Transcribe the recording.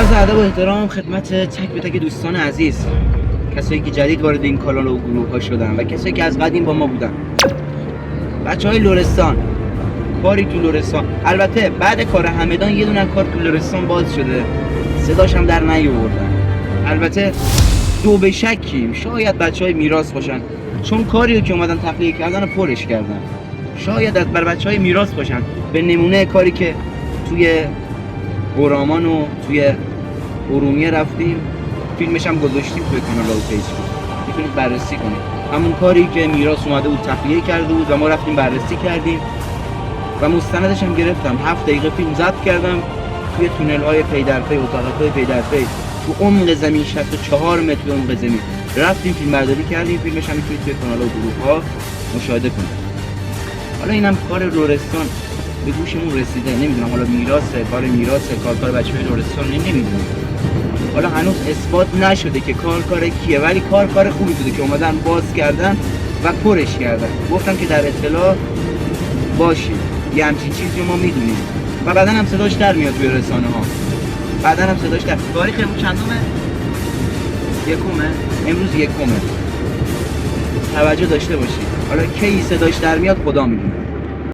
عرض ادب و احترام خدمت تک به تک دوستان عزیز، کسایی که جدید وارد این کانال و گروه ها شدن و کسایی که از قدیم با ما بودن. بچهای لرستان، کاری تو لرستان، البته بعد کار همدان یه دونه کار تو لرستان باز شده، صداش هم در نیاوردن. البته دو به شکیم شاید بچهای میراث باشن، چون کاریو که اومدن تخلیه کردن و پرش کردن. شاید از بر بچهای میراث باشن، به نمونه کاری که توی برامان و توی ارومیه رفتیم، فیلمش هم گذاشتیم توی کانال و فیسبوک، میتونید بررسی کنید. همون کاری که میراث اومده بود تخلیه کرده بود و ما رفتیم بررسی کردیم و مستندش هم گرفتم. 7 دقیقه فیلم ضبط کردم توی تونل های پی در پی، اتاق‌های پی در پی، تو عمق زمین 64 متر عمق زمین رفتیم فیلم برداری کردیم. فیلمش هم میتونید توی کانال و گروه ها مشاهده کنید. حالا اینم کار لرستان به گوشمون رسیده، نمیدونم حالا میراثه، کار میراثه، کار بچه‌های لرستان نمیدونم. حالا هنوز اثبات نشده که کار کیه، ولی کار خوبی بوده که اومدن باز کردن و پرش کردن. گفتم که در اطلاع باشید، یه همچین چیزی ما میدونیم و بعدن هم صداش در میاد توی رسانه ها. بعدن هم صداش در تاریخ امروز چندمه؟ امروز یکمه. توجه داشته باشید. حالا کی صداش در میاد خدا میدونه.